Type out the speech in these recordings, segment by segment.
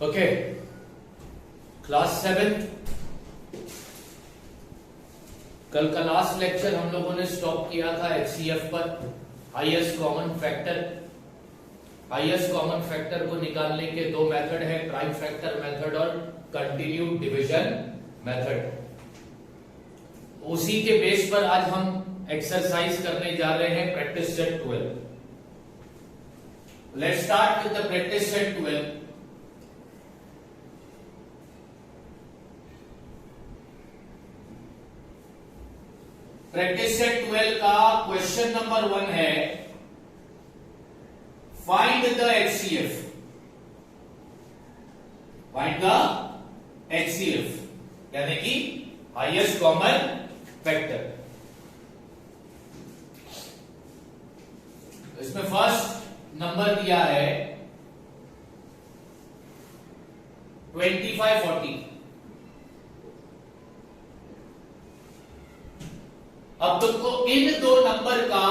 Okay, class 7। कल का last lecture हम लोगों ने स्टॉप किया था एचसीएफ पर, highest common factor. Highest common factor को निकालने के दो मेथड है, प्राइम फैक्टर मेथड और कंटिन्यूड डिवीजन मेथड। उसी के बेस पर आज हम एक्सरसाइज करने जा रहे हैं practice set 12। Let's start with the practice set 12। Practice set 12 का क्वेश्चन नंबर 1 है, find the HCF. Find the HCF यानी कि हाईएस्ट कॉमन फैक्टर। इसमें फर्स्ट नंबर दिया है 25, 40। अब तुमको इन दो नंबर का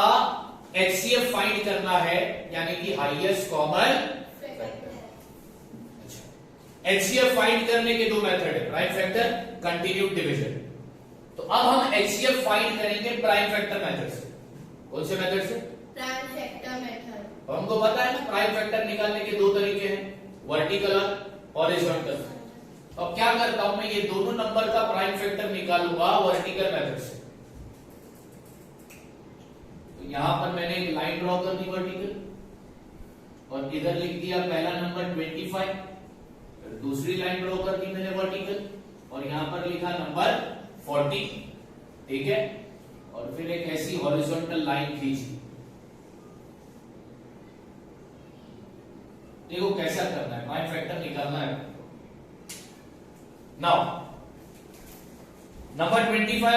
एचसीएफ फाइंड करना है, यानी कि हाईएस्ट कॉमन फैक्टर। अच्छा, एचसीएफ फाइंड करने के दो मेथड है, प्राइम फैक्टर, कंटिन्यूड डिवीजन। तो अब हम एचसीएफ फाइंड करेंगे प्राइम फैक्टर मेथड से। कौन से मेथड से? Prime factor method. हमको पता है ना प्राइम फैक्टर निकालने के दो तरीके हैं, वर्टिकल और हॉरिजॉन्टल। अब क्या करता हूं मैं, ये दोनों नंबर का प्राइम फैक्टर निकालूंगा वर्टिकल मेथड से। यहां पर मैंने एक लाइन ड्रॉ कर दी वर्टिकल, और इधर लिख दिया पहला नंबर 25, फिर दूसरी लाइन ड्रॉ कर दी मैंने वर्टिकल, और यहां पर लिखा नंबर 40। ठीक है, और फिर एक ऐसी हॉरिजॉन्टल लाइन खींची। देखो कैसा करना है, प्राइम फैक्टर निकालना है। नाउ नंबर 25 और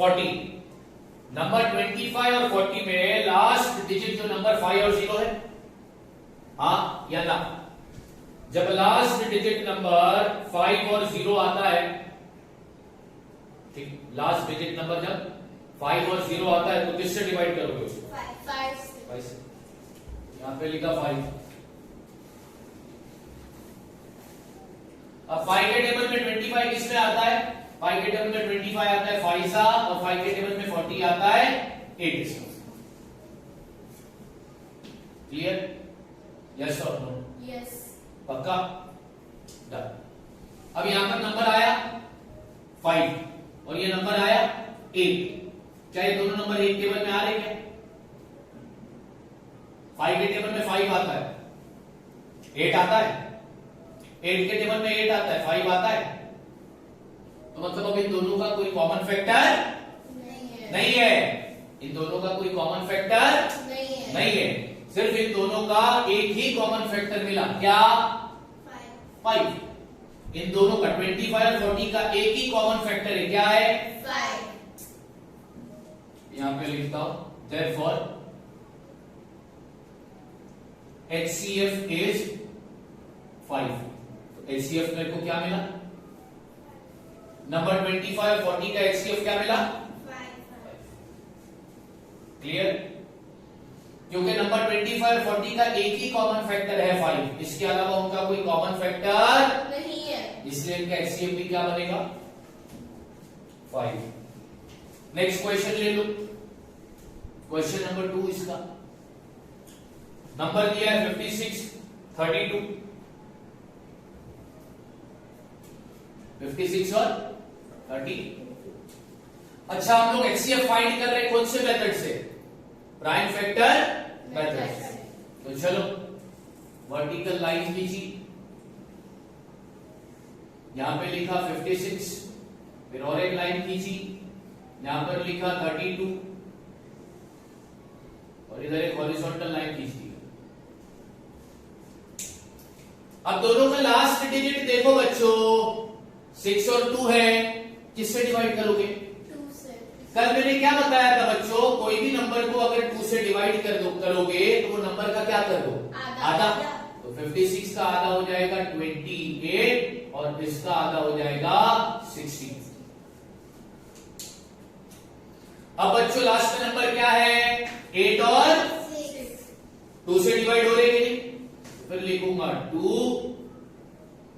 40, नंबर 25 और 40 में लास्ट डिजिट जो नंबर 5 और 0 है, हाँ या ना? जब लास्ट डिजिट नंबर 5 और 0 आता है, ठीक, लास्ट डिजिट नंबर जब 5 और 0 आता है तो किससे डिवाइड करोगे उसको? 5 से। यहां पे लिखा 5। अब 5 के टेबल में 25 किसमें आता है? 5 के टेबल में 25 आता है 5 सा, और 5 के टेबल में 40 आता है 8 सा। क्लियर? यस और नो? यस। पक्का? डन। अब यहां पर नंबर आया 5 और ये नंबर आया 8। क्या ये दोनों नंबर एक टेबल में आ रहे क्या? 5 के टेबल में 5 आता है, 8 आता है, 8 के टेबल में 8 आता है, 5 आता है। तो मतलब अब इन दोनों का कोई कॉमन फैक्टर नहीं है। इन दोनों का कोई कॉमन फैक्टर नहीं है। सिर्फ इन दोनों का एक ही कॉमन फैक्टर मिला, क्या? 5। इन दोनों का 25 और 40 का एक ही कॉमन फैक्टर है, क्या है? 5। यहां पे लिखता हूं, therefore HCF is 5। तो HCF मेरे को क्या मिला? नंबर 25 और 40 का HCF क्या मिला? 5। क्लियर? क्योंकि नंबर 25 और 40 का एक ही कॉमन फैक्टर है 5, इसके अलावा उनका कोई कॉमन फैक्टर नहीं है, इसलिए इनका HCF भी क्या बनेगा? 5। नेक्स्ट क्वेश्चन ले लो, क्वेश्चन नंबर 2 इसका। नंबर दिया है 56, 32। 56 और 30। अच्छा, हम लोग एचसीएफ फाइंड कर रहे हैं कौन से मेथड से? प्राइम फैक्टर मेथड से। तो चलो वर्टिकल लाइन खींची, यहां पे लिखा 56, फिर और एक लाइन खींची, यहां पर लिखा 32, और इधर एक हॉरिजॉन्टल लाइन खींच दी। अब दोनों का लास्ट डिजिट देखो बच्चों, 6 और 2 है, किससे डिवाइड करोगे? 2 से। कल मैंने क्या बताया था बच्चों, कोई भी नंबर को अगर 2 से डिवाइड करोगे तो वो नंबर का क्या कर दो? आधा। तो 56 का आधा हो जाएगा 28, और इसका आधा हो जाएगा 60। अब बच्चों लास्ट में नंबर क्या है? 8 और 6। 2 से डिवाइड हो रहे हैं, फिर लिखूंगा 2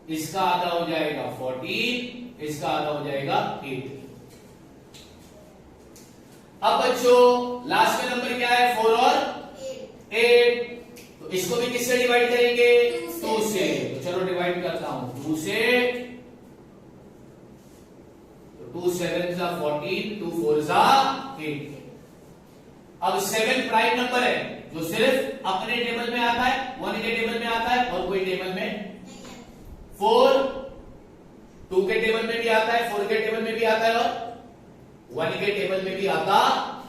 इसका आधा हो जाएगा 14, इसका आधा हो जाएगा 8। अब बच्चों लास्ट में नंबर क्या है? 4 और 8। तो इसको भी किससे डिवाइड करेंगे? 2 से। तो चलो डिवाइड करता हूं 2 से। तो 2 7 जा 14, 2 4 जा 8। अब 7 प्राइम नंबर है जो सिर्फ अपने टेबल में आता है, 1 के टेबल में आता है और कोई टेबल में। 4 2 के टेबल में भी आता है, 4 के टेबल में भी आता है और 1 के टेबल में भी आता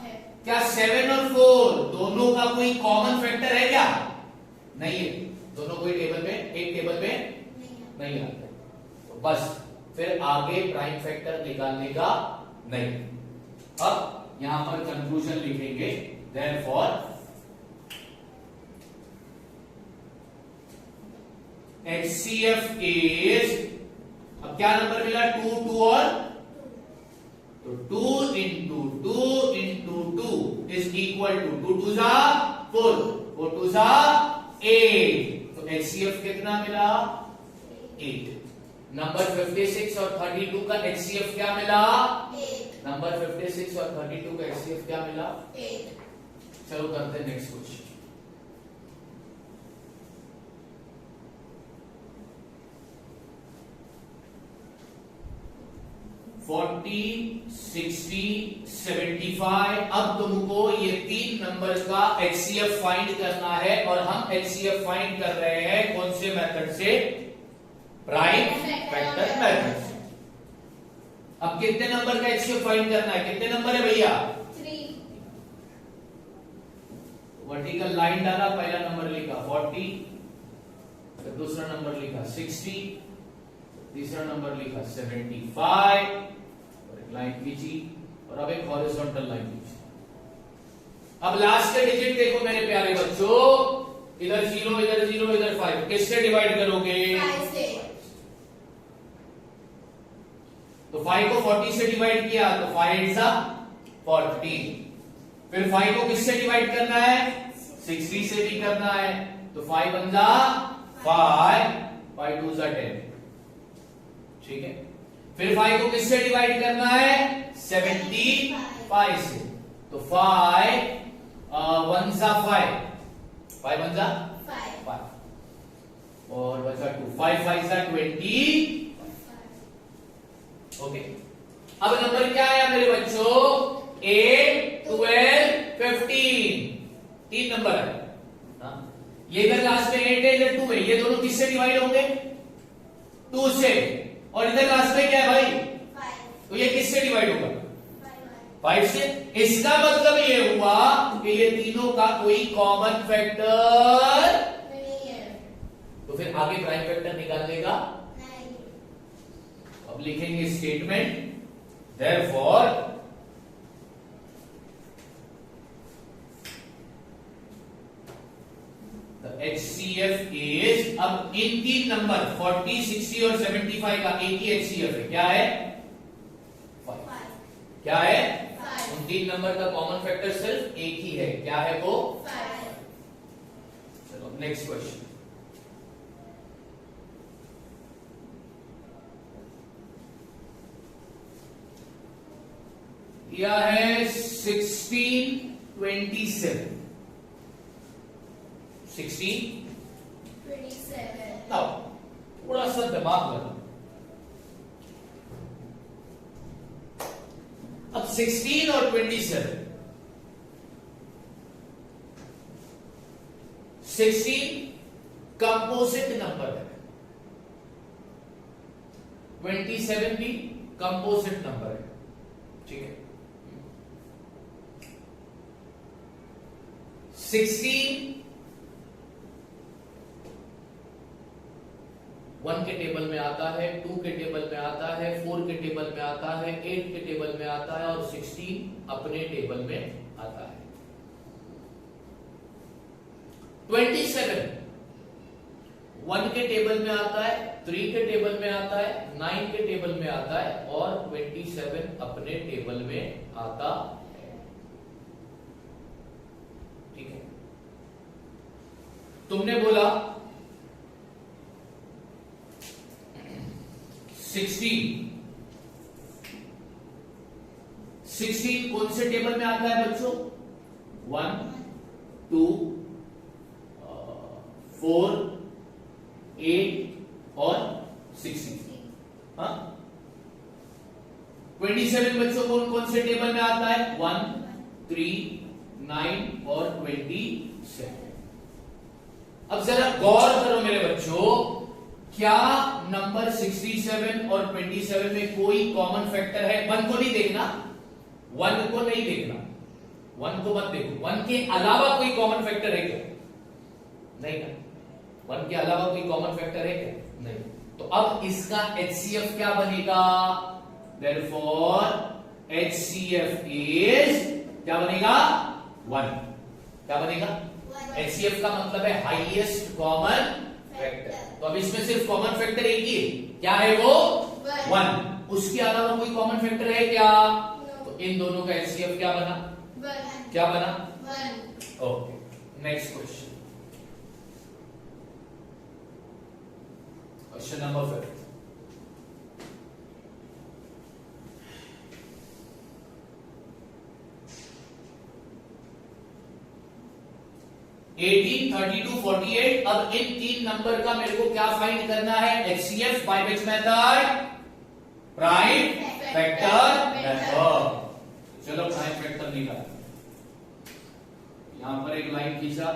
है। क्या 7 और 4 दोनों का कोई कॉमन फैक्टर है क्या? नहीं है। दोनों कोई टेबल में, एक टेबल में नहीं आते। तो बस फिर आगे प्राइम फैक्टर निकालने का नहीं। अब यहां पर कंक्लूजन लिखेंगे, देयरफॉर HCF इज, अब क्या नंबर मिला? 2 2 और तो 2 into 2 into 2 is equal to 2 2 जा 4, 4 2 जा 8। तो HCF कितना मिला? 8। नंबर 56 और 32 का HCF क्या मिला? 8। नंबर 56 और 32 का HCF क्या मिला? 8। चलो करते हैं नेक्स्ट क्वेश्चन। फोर्टी 60 75। अब तुमको ये 3 नंबर का HCF फाइंड करना है और हम HCF फाइंड कर रहे हैं कौन से मेथड से? प्राइम फैक्टर मेथड से। अब कितने नंबर का HCF फाइंड करना है? कितने नंबर है भैया? 3। वर्टिकल लाइन डाला, पहला नंबर लिखा 40, फिर दूसरा नंबर लिखा 60, तीसरा नंबर लिखा 75 और एक लाइन खींची और अब एक हॉरिजॉन्टल लाइन खींची। अब लास्ट के डिजिट देखो मेरे प्यारे बच्चों, इधर 0 इधर 0 इधर 5, किससे डिवाइड करोगे? 5 से। तो 5 को 40 से डिवाइड किया तो 5 8 जा 40। फिर 5 को किससे डिवाइड करना है? 60 से भी करना है। तो 5 1 जा 5, 5 2 जा 10। ठीक है। फिर 5 को किससे डिवाइड करना है? 75 से। तो 5 1 जा 5, 5 1 जा 5 और बचा 2, 5 5 जा 20। ओके। अब नंबर क्या आया मेरे बच्चों? 8 12 15। 3 नंबर है। हाँ? ये इधर लास्ट में 8 है, इधर 2 है, ये दोनों किससे डिवाइड होंगे? 2 से। और इधर लास्ट में क्या है भाई? 5। तो ये किससे डिवाइड होगा? 5 से। इसका मतलब ये हुआ कि ये तीनों का कोई कॉमन फैक्टर नहीं है। तो फिर आगे प्राइम फैक्टर निकालने का। नहीं। अब लिखेंगे statement, therefore the HCF is, अब इन 3 नंबर 40 60 और 75 का एक ही HCF है। क्या है? 5। क्या है? 5। उन 3 नंबर का कॉमन फैक्टर सिर्फ एक ही है। क्या है वो? 5। चलो नेक्स्ट क्वेश्चन। यह है 16 27। 16 27। नाउ थोड़ा सा दिमाग लगा। अब 16 और 27, 16 कंपोजिट नंबर है, 27 भी कंपोजिट नंबर है। ठीक है। 16 1 के टेबल में आता है, 2 के टेबल में आता है, 4 के टेबल में आता है, 8 के टेबल में आता है और 16 अपने टेबल में आता है। 27 1 के टेबल में आता है, 3 के टेबल में आता है, 9 के टेबल में आता है और 27 अपने टेबल में आता है। ठीक है। तुमने बोला 16 कौन से टेबल में आता है बच्चों? 1 2 4 8 और 16। हाँ, 27 बच्चों कौन कौन से टेबल में आता है? 1 3 9 और 27। अब जरा गौर करो मेरे बच्चों, क्या नंबर 67 और 27 में कोई कॉमन फैक्टर है? 1 को नहीं देखना, 1 को नहीं देखना, 1 को मत देखो। 1 के अलावा कोई कॉमन फैक्टर है क्या? नहीं ना। 1 के अलावा कोई कॉमन फैक्टर है क्या? नहीं। तो अब इसका HCF क्या बनेगा? Therefore HCF is क्या बनेगा? 1। क्या बनेगा? HCF का मतलब है हाईएस्ट कॉमन फैक्टर। तो अब इसमें सिर्फ कॉमन फैक्टर एक ही है, क्या है वो? 1। उसके अलावा कोई कॉमन फैक्टर है क्या? तो इन दोनों का HCF क्या बना? क्या बना? 1। Okay, next question, question number 5। Eighteen 32 48। अब इन तीन नंबर का मेरे को क्या फाइंड करना है? HCF by which method? Prime factor method. चलो प्राइम फैक्टर निकाल। यहां पर एक लाइन खींचा,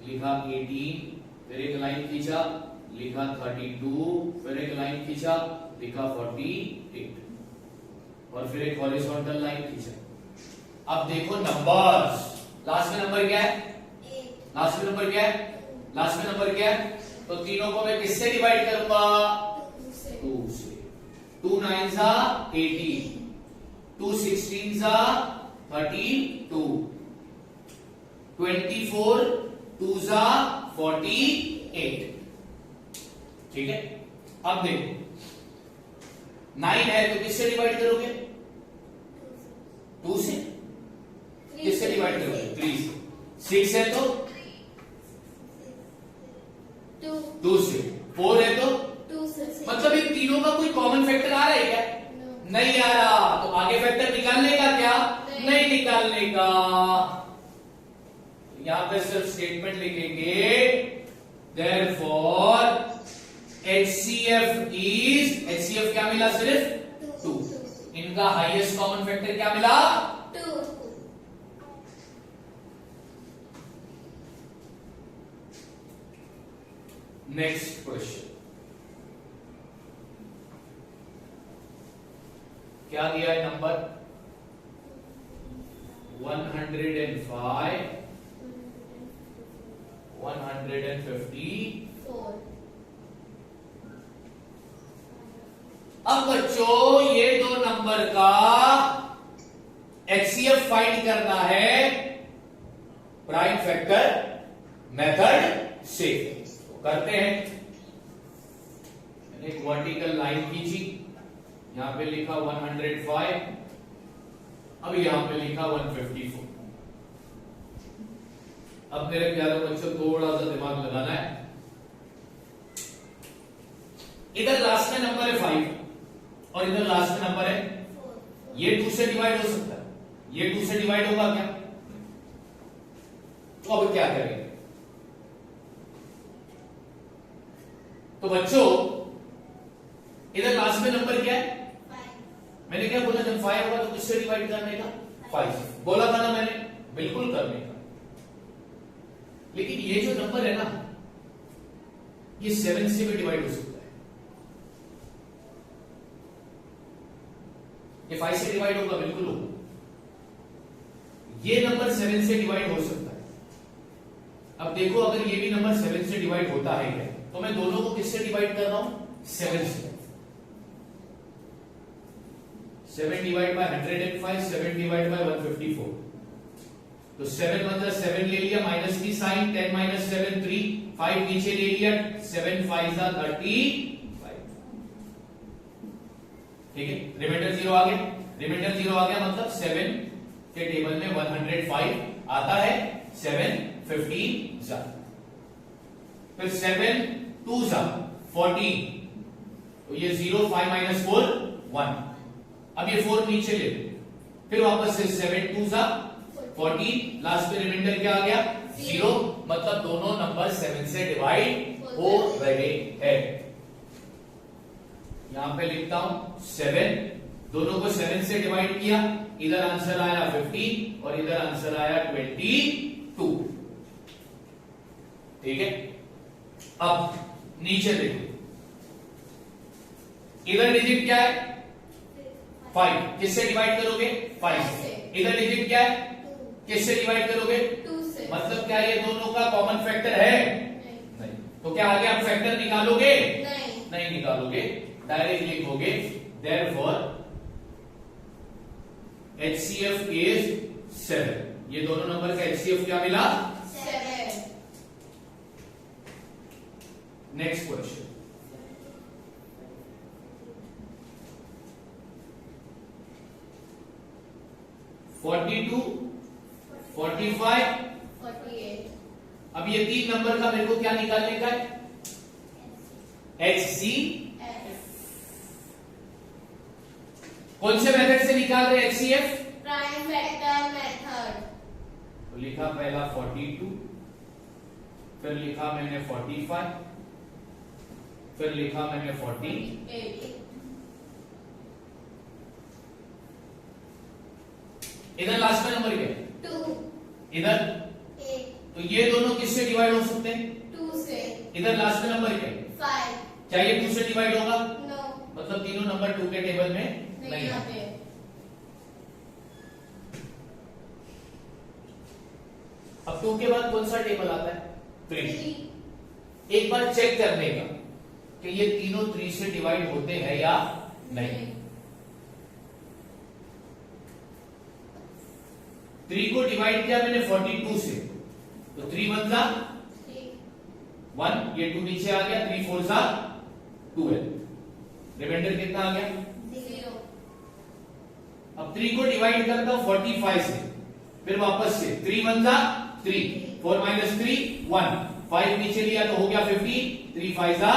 लिखा 18, फिर एक लाइन खींचा, लिखा 32, फिर एक लाइन खींचा, लिखा 48, और फिर एक हॉरिजॉन्टल लाइन खींचा। अब देखो नंबर्स, लास्ट में नंबर क्या है? लास्ट में नंबर क्या है? लास्ट में नंबर क्या है? तो तीनों को मैं किससे डिवाइड करूंगा? 2 से। 2 9 18, 2 16 32, 24 2 48। ठीक है, अब देखो 9 है तो किससे डिवाइड करोगे? 2 से। किससे डिवाइड करोगे? 3 से। 6 है तो 2 से। 4 है तो 2 से। मतलब इन तीनों का कोई कॉमन फैक्टर आ रहा है क्या? नहीं आ रहा। तो आगे फैक्टर निकालने का क्या? नहीं निकालने का। यहां पे सिर्फ स्टेटमेंट लिखेंगे, therefore HCF क्या मिला? सिर्फ 2। इनका हाईएस्ट कॉमन फैक्टर क्या मिला? 2। नेक्स्ट क्वेश्चन, क्या दिया है नंबर? 105 154। अब बच्चों ये दो नंबर का HCF फाइंड करना है प्राइम फैक्टर मेथड से। तो करते हैं। मैंने एक वर्टिकल लाइन खींची, यहां पे लिखा 105, अब यहां पे लिखा 154। अब मेरे प्यारे बच्चों थोड़ा सा दिमाग लगाना है। इधर लास्ट में नंबर है 5 और इधर लास्ट में नंबर है 4। ये 2 से डिवाइड हो सकता है, ये 2 से डिवाइड होगा क्या? तो अब क्या करेंगे? तो बच्चों इधर लास्ट में नंबर क्या है? 5। मैंने क्या बोला? जब 5 होगा तो किससे डिवाइड करने का? 5 बोला था ना मैंने, बिल्कुल करने का। लेकिन ये जो नंबर है ना, ये 7 से भी डिवाइड हो सकता है। ये 5 से डिवाइड होगा, बिल्कुल होगा। ये नंबर 7 से डिवाइड हो सकता है। अब देखो अगर ये भी नंबर 7 से डिवाइड होता है क्या, तो मैं दोनों को किससे डिवाइड कर रहा हूं? 7 से। 7 डिवाइड बाय 105, 7 डिवाइड बाय 154। तो 7 मतलब 7 ले लिया, माइनस की साइन, 10 माइनस 7 3, 5 नीचे ले लिया, 7 5 35। ठीक है, रिमाइंडर 0 आ गया। रिमाइंडर 0 आ गया मतलब 7 के टेबल में 105 आता है, 7 15 जा, फिर 7 2 जा 14, तो ये 0, 5 माइनस 4 1। अब ये 4 नीचे ले लो, फिर वापस से 7 2 सा 14, लास्ट में रिमाइंडर क्या आ गया 0, मतलब दोनों नंबर 7 से डिवाइड हो रहे हैं। यहां पे लिखता हूं 7, दोनों को 7 से डिवाइड किया, इधर आंसर आया 15 और इधर आंसर आया 22। ठीक है, अब नीचे देखो, इधर डिजिट क्या है 5, किससे डिवाइड करोगे 5 से। इधर डिजिट क्या है, किससे डिवाइड करोगे 2 से। मतलब क्या ये दोनों का कॉमन फैक्टर है? नहीं। तो क्या आगे आप फैक्टर निकालोगे? नहीं निकालोगे, डायरेक्ट लिखोगे देयरफॉर HCF इज 7। ये दोनों नंबर का HCF क्या मिला 7। Next question, (42) 45। 48। अब ये 3 नंबर का मेरे को क्या निकालने का है HCF। कौन से मेथड से निकाल रहे HCF? Prime factor method. तो लिखा पहला 42, फिर लिखा मैंने 45, फिर लिखा मैंने 40। इधर लास्ट में नंबर क्या है 2। इधर, 8। तो ये दोनों किससे डिवाइड हो सकते हैं 2 से। इधर लास्ट में नंबर क्या है 5। क्या ये 2 से डिवाइड होगा? नो, मतलब तीनों नंबर 2 के टेबल में नहीं आते। अब 2 के बाद कौन सा टेबल आता है 3। 3। एक बार चेक करने का कि ये तीनों 3 से डिवाइड होते हैं या नहीं। 3 को डिवाइड किया मैंने 42 से, तो 3 1 जा 1, ये 2 नीचे आ गया, 3 4 जा 12, रिमाइंडर कितना आ गया 0। अब 3 को डिवाइड करता हूं 45 से, फिर वापस से 3 1 जा 3, 4 माइनस 3 1, 5 नीचे लिया तो हो गया 50, 3 5 जा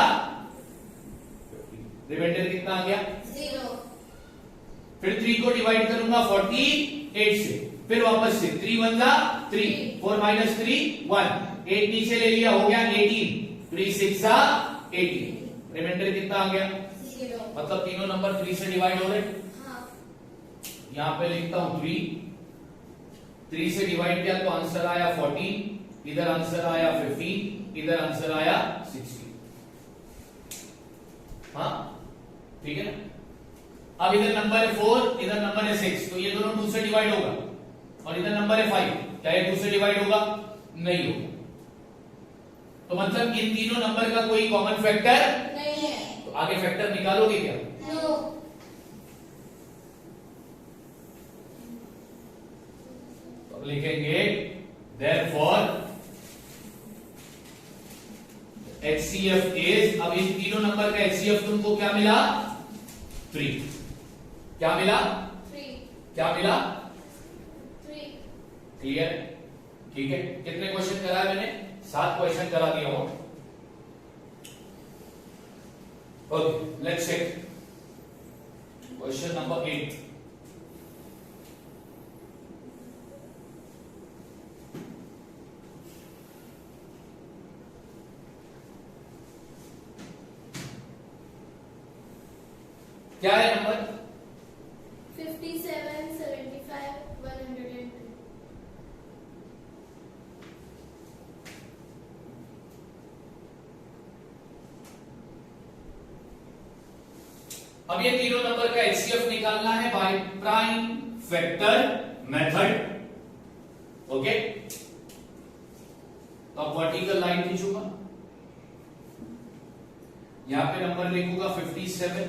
50, रिमाइंडर कितना आ गया 0। फिर 3 को डिवाइड करूंगा 48 से, फिर वापस से 3 1 जा 3, 4 माइनस 3 1, 8 नीचे ले लिया हो गया 18, 3 6 जा 18, रिमाइंडर कितना आ गया 0। मतलब तीनों नंबर 3 से डिवाइड हो रहे। हाँ। यहां पे लिखता हूं 3 से डिवाइड किया तो आंसर आया 14, इधर आंसर आया 15, इधर आंसर आया 16। हाँ ठीक है ना। अब इधर नंबर है 4, इधर नंबर है 6, तो ये दोनों 2 से डिवाइड होगा, और इधर नंबर है 5, क्या ये 2 से डिवाइड होगा? नहीं होगा। तो मतलब इन तीनों नंबर का कोई कॉमन फैक्टर नहीं है। तो आगे फैक्टर निकालोगे क्या? नो। तो लिखेंगे therefore HCF is, अब इन तीनों नंबर का HCF तुमको क्या मिला 3। क्या मिला 3। क्या मिला 3। क्लियर? ठीक है, कितने क्वेश्चन कराए मैंने? 7 क्वेश्चन करा दिया हूं। Okay, let's check question number 8। क्या है नंबर? 57, 75, 102। अब ये तीनों नंबर का HCF निकालना है by prime factor method. Okay, तो अब वर्टिकल लाइन खींचूंगा, यहां पे नंबर लिखूंगा 57,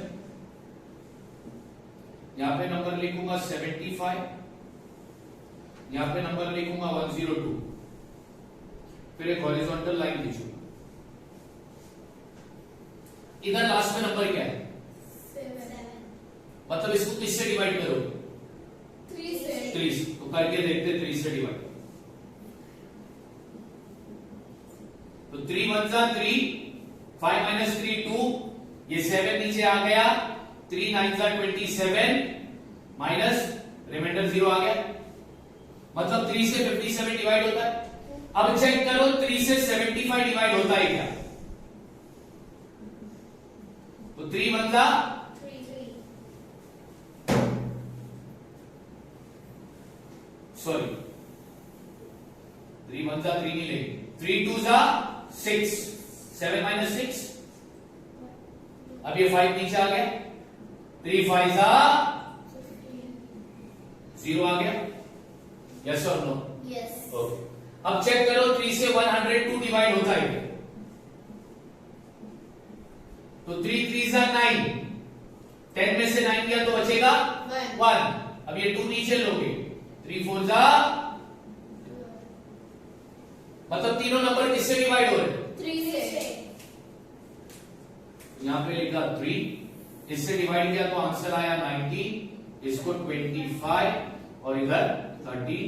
यहां पे नंबर लिखूंगा 75, यहां पे नंबर लिखूंगा 102, फिर एक हॉरिजॉन्टल लाइन खींचूंगा। इधर लास्ट में नंबर क्या है? 7। मतलब इसको किससे डिवाइड करोगे? 3 से। 3 से, तो करके देखते 3 से डिवाइड। तो 3 1 जा 3, 5 माइनस 3 2, ये 7 नीचे आ गया, 3 9 27 माइनस रिमाइंडर 0 आ गया, मतलब 3 से 57 डिवाइड होता है। अब चेक करो 3 से 75 डिवाइड होता है क्या? तो 3 बनता 3 सॉरी 3 बनता 3 नहीं लेंगे, 3 2 जा 6, 7 माइनस 6, अब ये 5 नीचे आ गया, 3 5 जा 0 आ गया, यस और नो? यस। ओके, अब चेक करो 3 से 102 डिवाइड होता है क्या? तो 3 3 जा 9, 10 में से 9 गया तो बचेगा 1, अब ये 2 नीचे लोगे, 3 4 जा, मतलब तीनों नंबर किससे डिवाइड हो रहे हैं? 3 से। यहां पे लिखा 3, इससे डिवाइड किया तो आंसर आया 90, इसको 25 और इधर 30।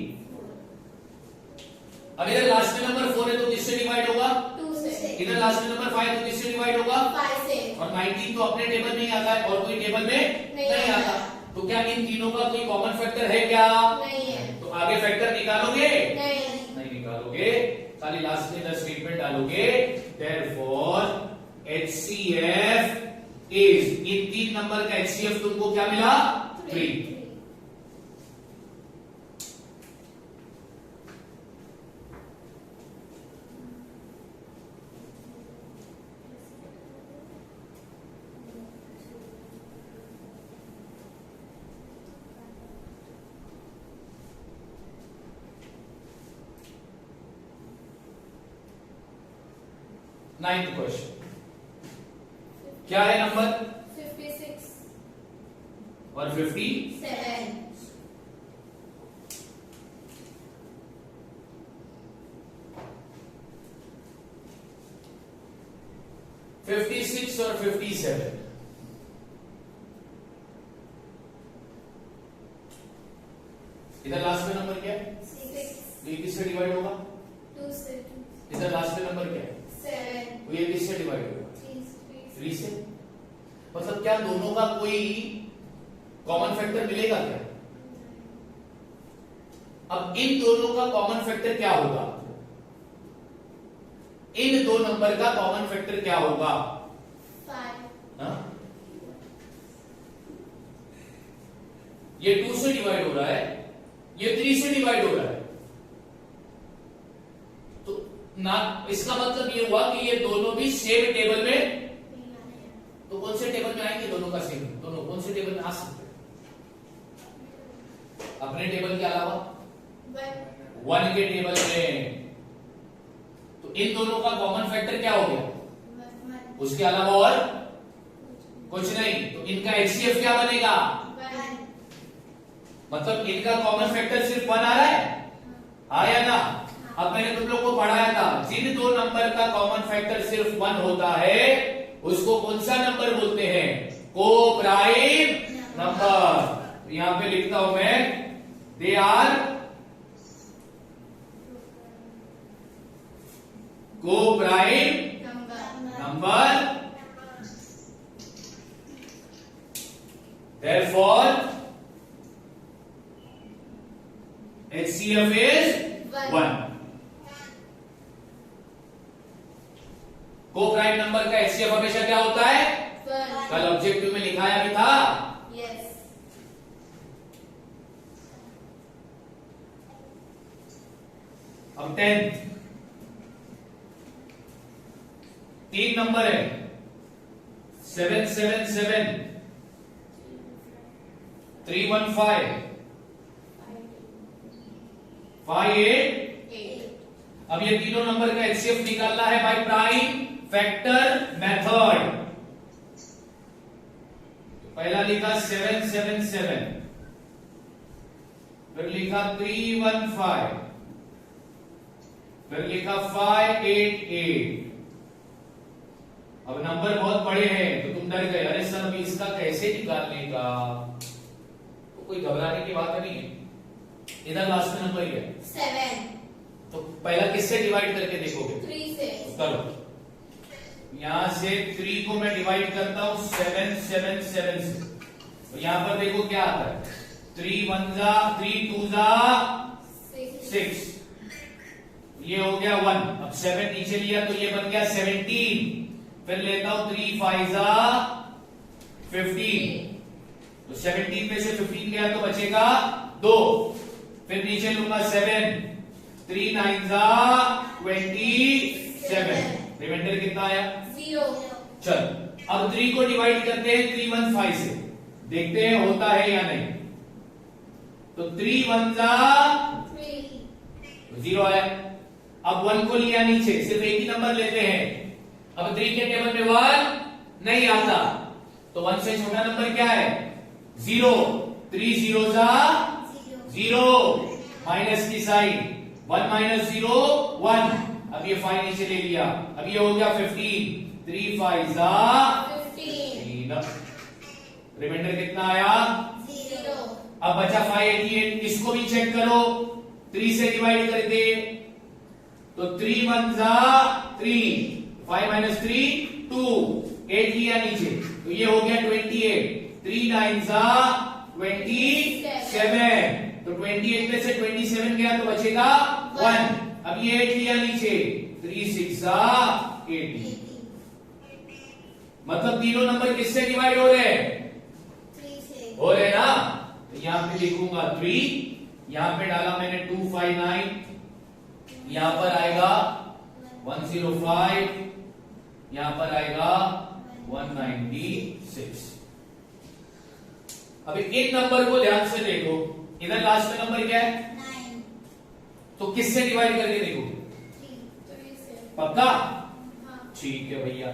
अब इधर लास्ट में नंबर 4 है तो किससे डिवाइड होगा? 2 से। इधर लास्ट में नंबर 5 तो किससे डिवाइड होगा? 5 से। और 19 तो अपने टेबल में ही आता है और कोई टेबल में नहीं आता, तो क्या इन तीनों का कोई कॉमन फैक्टर है क्या? नहीं है। तो आगे फैक्टर निकालोगे? नहीं। निकालोगे, खाली लास्ट में स्टेटमेंट डालोगे, therefore HCF is, in 3 number का HCF तुमको क्या मिला? 3। नाइन्थ क्वेश्चन क्या है नंबर? 56 और 50 7 56 और 57, इधर लास्ट में नंबर क्या है? 6 ये किससे डिवाइड होगा? 2 से। इधर लास्ट में नंबर क्या है? 7 तो ये किससे डिवाइड होगा? 3 3 से। मतलब क्या दोनों का कोई कॉमन फैक्टर मिलेगा क्या? अब इन दोनों का कॉमन फैक्टर क्या होगा? इन दो नंबर का कॉमन फैक्टर क्या होगा? 5 हाँ? ये 2 से डिवाइड हो रहा है, ये 3 से डिवाइड हो रहा है, तो ना इसका मतलब ये हुआ कि ये दोनों भी सेम टेबल में, तो कौन से टेबल में आएंगे? दोनों का सेम, दोनों कौन से टेबल में आ सकते हैं? अपने टेबल के अलावा 1 के टेबल में, तो इन दोनों का कॉमन फैक्टर क्या हो गया? उसके अलावा और कुछ नहीं, तो इनका HCF क्या बनेगा? मतलब इनका कॉमन फैक्टर सिर्फ 1 आ रहा है, आया ना? अब मैंने तुम लोग को पढ़ाया था, जिन दो नंबर का कॉमन फैक्टर सिर्फ 1 होता है उसको कौन सा नंबर बोलते हैं? को प्राइम नंबर। यहां पे लिखता हूं मैं, दे आर को prime number, therefore HCF is 1। को प्राइम नंबर का HCF हमेशा क्या होता है? कल ऑब्जेक्टिव में लिखाया भी था। अब 10th 3 नंबर है, 777 315 58। अब ये तीनों नंबर का HCF निकालना है बाय प्राइम फैक्टर मेथड। पहला लिखा 777, फिर लिखा 315, फिर लिखा 588। अब नंबर बहुत बड़े हैं तो तुम डर गए, अरे सर अभी इसका कैसे निकालने का? तो कोई घबराने की बात नहीं है, इधर लास्ट में नंबर ही है 7। तो पहला किससे डिवाइड करके देखोगे? 3 से। करो यहां से 3 को मैं डिवाइड करता हूं 7 7 7 से, तो यहां पर देखो क्या आता है, 3 1 जा 3 2 जा 6, ये हो गया 1। अब 7 नीचे लिया तो ये बन गया 17, फिर लेता हूं 3 5 जा 15, तो 17 में से 15 गया तो बचेगा 2, फिर नीचे लूंगा 7, 3 9 जा 27, रिमाइंडर कितना आया 0। चल अब 3 को डिवाइड करते हैं 3 1 5 से, देखते हैं होता है या नहीं। तो 3 1 जा 0 आया। अब 1 को लिया नीचे, सिर्फ एक ही नंबर लेते हैं। अब 3 के टेबल में 1 नहीं आता, तो 1 से छोटा नंबर क्या है 0, 3 0 जा 0, माइनस की साइन, 1 माइनस 0 1, अब ये 5 नीचे ले लिया, अब ये हो गया 15, 3 5 जा 15, रिमाइंडर कितना आया 0। अब बचा 588, इसको भी चेक करो, 3 से डिवाइड करके, तो 3 1 जा 3, 5 माइनस 3 2, 8 लिया नीचे, तो ये हो गया 28, 3 9 जा 27, तो 28 में से 27 गया तो बचेगा 1, अब ये 8 लिया नीचे, 3 6 जा 80, मतलब तीनों नंबर किससे डिवाइड हो रहे हैं, 3 से हो रहे ना। तो यहां पे लिखूंगा 3, यहां पे डाला मैंने 259, यहां पर आएगा 105, यहां पर आएगा 196। अभी इन नंबर को ध्यान से देखो, इधर लास्ट में नंबर क्या है, 9 तो किससे डिवाइड करके देखो, 3 से। पक्का, हाँ। ठीक है भैया।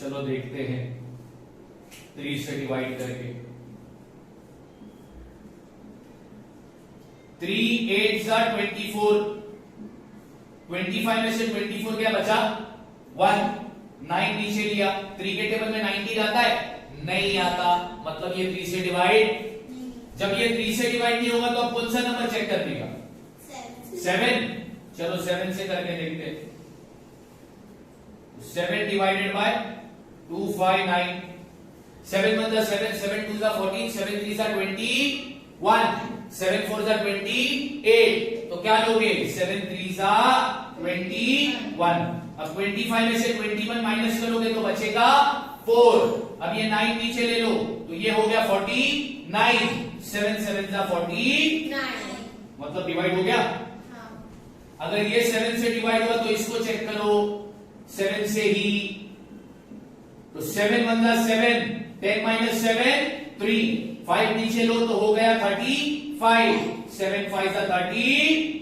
चलो देखते हैं 3 से डिवाइड करके, 3 8 जा 24, 25 में से 24 क्या बचा 1, 9 नीचे लिया, 3 के टेबल में 19 आता है, नहीं आता, मतलब ये 3 से डिवाइड, जब ये 3 से डिवाइड नहीं होगा तो अब कौन सा नंबर चेक करने का 7, चलो 7 से करके देखते हैं। 7 डिवाइडेड बाय 259, 7 1 जा 7, 7 2 जा 14, 7 3 जा 21, 7 4 जा 28, तो क्या लोगे 7 3 जा 21, अब 25 में से 21 माइनस करोगे तो बचेगा 4, अब ये 9 नीचे ले लो, तो ये हो गया 49, 7 7 जा 49, मतलब डिवाइड हो गया। हाँ। अगर ये 7 से डिवाइड हुआ तो इसको चेक करो 7 से ही, तो 7 1 जा 7, 10 माइनस 7 3, 5 नीचे लो तो हो गया 35, 7 5 जा 35,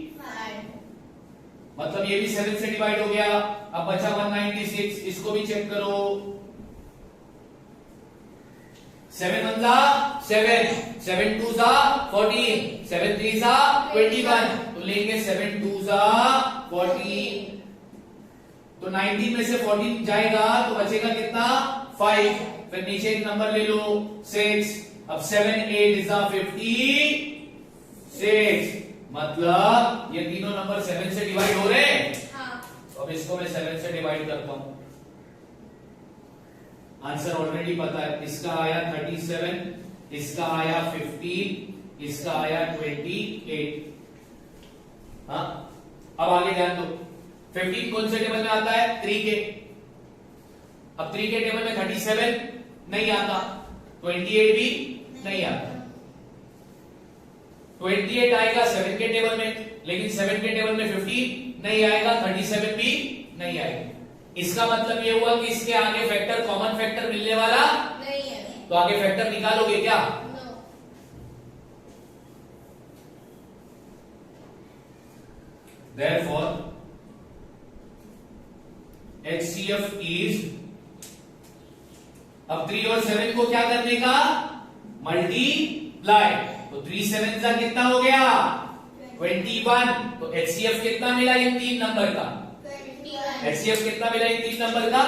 मतलब ये भी 7 से डिवाइड हो गया। अब बचा 196, इसको भी चेक करो, 7 1 जा 7, 7 2 जा 14, 7 3 जा 21, तो लेंगे 7 2 जा 14, तो 19 में से 14 जाएगा तो बचेगा कितना 5, फिर नीचे एक नंबर ले लो 6, अब 7 8 जा 56, मतलब ये तीनों नंबर 7 से डिवाइड हो रहे हैं। हाँ। तो अब इसको मैं 7 से डिवाइड करता हूं, आंसर ऑलरेडी पता है, इसका आया 37, इसका आया 15, इसका आया 28। हाँ, अब आगे ध्यान दो, 15 कौन से टेबल में आता है 3 के, अब 3 के टेबल में 37 नहीं आता, 28 भी नहीं आता, 28 आएगा 7 के टेबल में, लेकिन 7 के टेबल में 15 नहीं आएगा, 37 भी नहीं आएगा। इसका मतलब ये हुआ कि इसके आगे फैक्टर कॉमन फैक्टर मिलने वाला नहीं है। तो आगे फैक्टर निकालोगे क्या, नो। therefore HCF is, अब 3 और 7 को क्या करने का मल्टीप्लाई, तो 3 7 का कितना हो गया 21, तो HCF कितना मिला इन 3 नंबर का, 21। HCF कितना मिला इन 3 नंबर का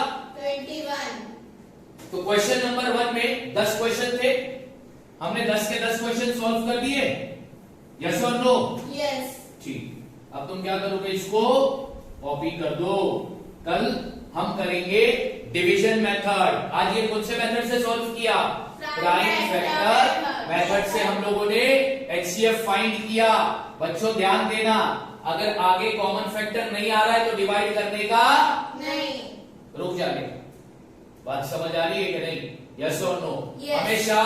21। तो क्वेश्चन नंबर 1 में 10 क्वेश्चन थे, हमने 10 के 10 क्वेश्चन सॉल्व कर दिए, यस और नो, यस। ठीक। अब तुम क्या करोगे, इसको कॉपी कर दो। कल हम करेंगे डिवीजन मेथड। आज ये कौन से मेथड से सॉल्व किया? प्राइम फैक्टर मेथड से हम लोगों ने HCF फाइंड किया। बच्चों ध्यान देना, अगर आगे कॉमन फैक्टर नहीं आ रहा है तो डिवाइड करने का नहीं, रुक जाने का। बात समझ आ रही है कि नहीं? यस और नो? Yes. हमेशा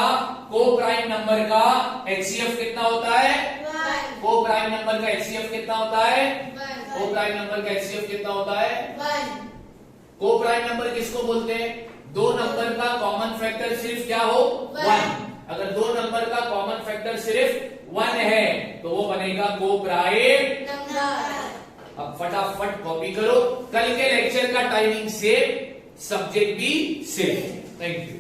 को प्राइम नंबर का HCF कितना होता है? 1 को प्राइम नंबर का HCF कितना होता है? 1 को प्राइम नंबर का HCF कितना होता है? 1 को प्राइम नंबर किसको बोलते हैं? दो नंबर का कॉमन फैक्टर सिर्फ क्या हो? 1। अगर दो नंबर का कॉमन फैक्टर सिर्फ 1 है तो वो बनेगा को प्राइम। नंबर। अब फटाफट कॉपी करो। कल के लेक्चर का टाइमिंग सेम, सब्जेक्ट भी सेम। Thank you.